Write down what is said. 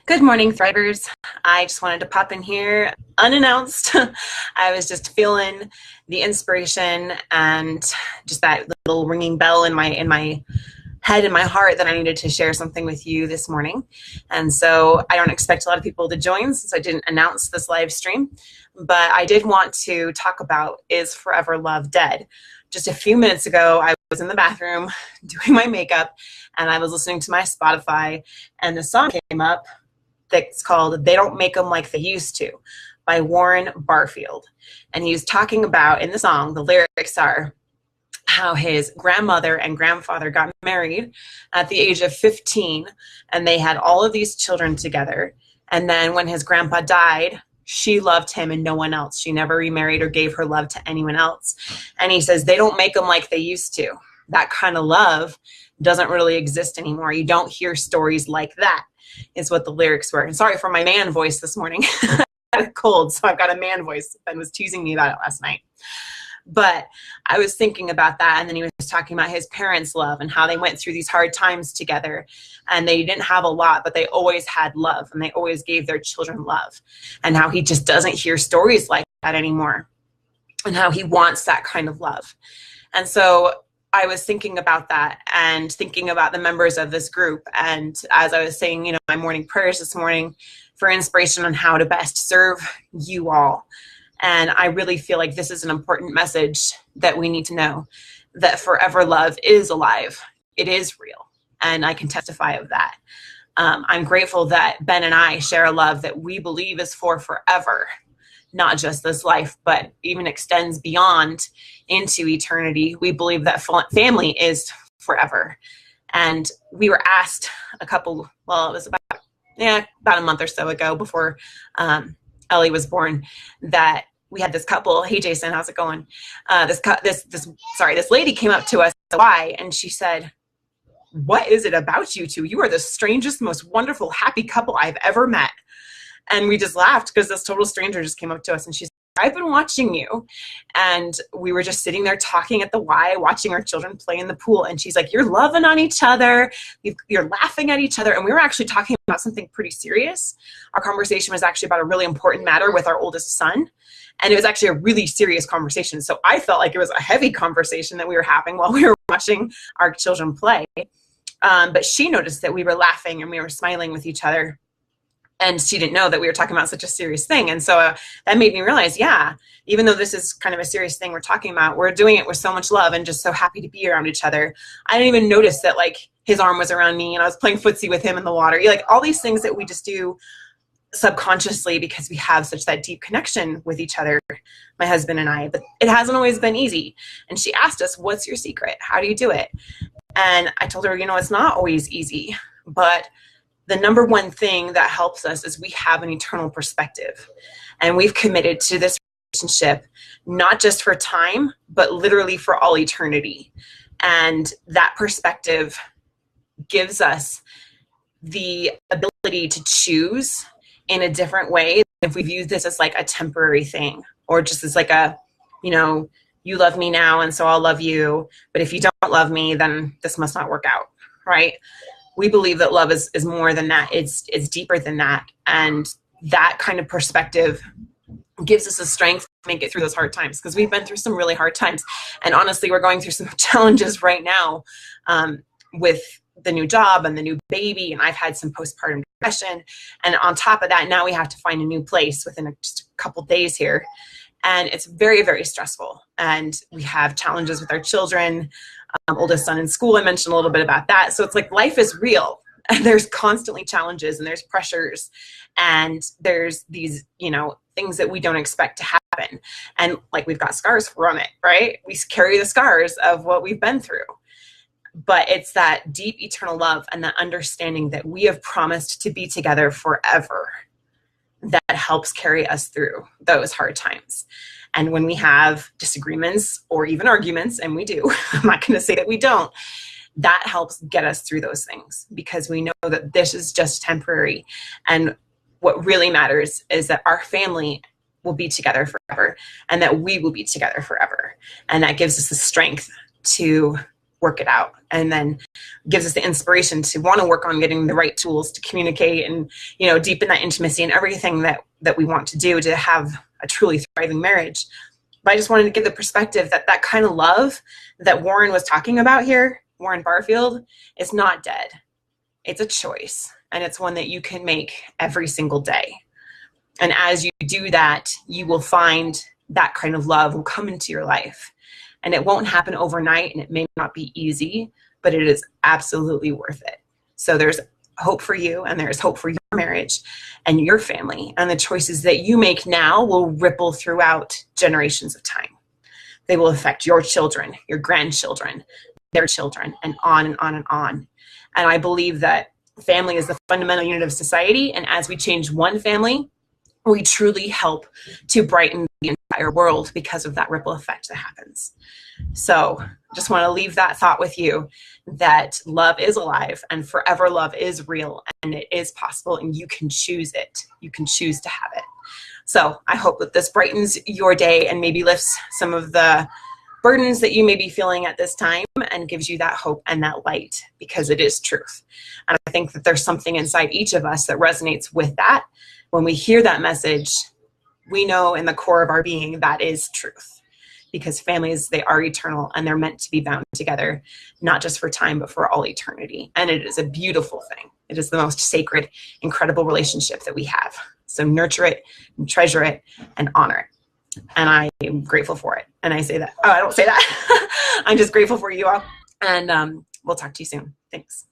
Good morning, Thrivers. I just wanted to pop in here unannounced. I was just feeling the inspiration and just that little ringing bell in my head and my heart that I needed to share something with you this morning. And so I don't expect a lot of people to join since I didn't announce this live stream, but I did want to talk about Is Forever Love Dead? Just a few minutes ago, I was in the bathroom doing my makeup and I was listening to my Spotify and the song came up that's called They Don't Make Them Like They Used to by Warren Barfield. And he was talking about, in the song, the lyrics are how his grandmother and grandfather got married at the age of 15 and they had all of these children together. And then when his grandpa died, she loved him and no one else. She never remarried or gave her love to anyone else. And he says, they don't make them like they used to. That kind of love doesn't really exist anymore. You don't hear stories like that, is what the lyrics were. And sorry for my man voice this morning. I had a cold, so I've got a man voice. Ben was teasing me about it last night. But I was thinking about that, and then he was talking about his parents' love and how they went through these hard times together. And they didn't have a lot, but they always had love, and they always gave their children love. And how he just doesn't hear stories like that anymore, and how he wants that kind of love. And so I was thinking about that and thinking about the members of this group. And as I was saying, my morning prayers this morning for inspiration on how to best serve you all. And I really feel like this is an important message that we need to know, that forever love is alive. It is real. And I can testify of that. I'm grateful that Ben and I share a love that we believe is for forever. Not just this life, but even extends beyond into eternity. We believe that family is forever. And we were asked it was about a month or so ago before Ellie was born, that we had this couple. Hey, Jason, how's it going? This lady came up to us, why? And she said, what is it about you two? You are the strangest, most wonderful, happy couple I've ever met. And we just laughed because this total stranger just came up to us and she's like, I've been watching you. And we were just sitting there talking at the Y, watching our children play in the pool. And she's like, you're loving on each other. You're laughing at each other. And we were actually talking about something pretty serious. Our conversation was actually about a really important matter with our oldest son. And it was actually a really serious conversation. So I felt like it was a heavy conversation that we were having while we were watching our children play. But she noticed that we were laughing and we were smiling with each other. And she didn't know that we were talking about such a serious thing. And so that made me realize, even though this is kind of a serious thing we're talking about, we're doing it with so much love and just so happy to be around each other. I didn't even notice that his arm was around me and I was playing footsie with him in the water. All these things that we just do subconsciously because we have such that deep connection with each other, my husband and I. But it hasn't always been easy. And she asked us, what's your secret? How do you do it? And I told her, it's not always easy, but the number one thing that helps us is we have an eternal perspective. And we've committed to this relationship, not just for time, but literally for all eternity. And that perspective gives us the ability to choose in a different way if we view this as a temporary thing, or just as you love me now and so I'll love you. But if you don't love me, then this must not work out, right? We believe that love is more than that. It's deeper than that. And that kind of perspective gives us the strength to make it through those hard times, because we've been through some really hard times. And honestly, we're going through some challenges right now with the new job and the new baby. And I've had some postpartum depression. And on top of that, now we have to find a new place within just a couple days here. And it's very, very stressful. And we have challenges with our children. Oldest son in school, I mentioned a little bit about that. So it's life is real. And there's constantly challenges and there's pressures. And there's these, things that we don't expect to happen. And we've got scars from it, right? We carry the scars of what we've been through. But it's that deep eternal love and that understanding that we have promised to be together forever that helps carry us through those hard times. And when we have disagreements or even arguments, and we do, I'm not going to say that we don't, that helps get us through those things, because we know that this is just temporary. And what really matters is that our family will be together forever and that we will be together forever. And that gives us the strength to work it out, and then gives us the inspiration to want to work on getting the right tools to communicate and, you know, deepen that intimacy and everything that we want to do to have a truly thriving marriage. But I just wanted to give the perspective that that kind of love that Warren was talking about here, Warren Barfield, is not dead. It's a choice, and it's one that you can make every single day. And as you do that, you will find that kind of love will come into your life. And it won't happen overnight, and it may not be easy, but it is absolutely worth it. So there's hope for you, and there's hope for your marriage and your family. And the choices that you make now will ripple throughout generations of time. They will affect your children, your grandchildren, their children, and on and on and on. And I believe that family is the fundamental unit of society. And as we change one family, we truly help to brighten the entire world because of that ripple effect that happens. So just want to leave that thought with you, that love is alive and forever love is real, and it is possible, and you can choose it. You can choose to have it. So I hope that this brightens your day and maybe lifts some of the burdens that you may be feeling at this time and gives you that hope and that light, because it is truth. And I think that there's something inside each of us that resonates with that. When we hear that message, we know in the core of our being that is truth, because families, they are eternal and they're meant to be bound together, not just for time, but for all eternity. And it is a beautiful thing. It is the most sacred, incredible relationship that we have. So nurture it and treasure it and honor it. And I am grateful for it. And I say that, oh, I don't say that. I'm just grateful for you all. And we'll talk to you soon. Thanks.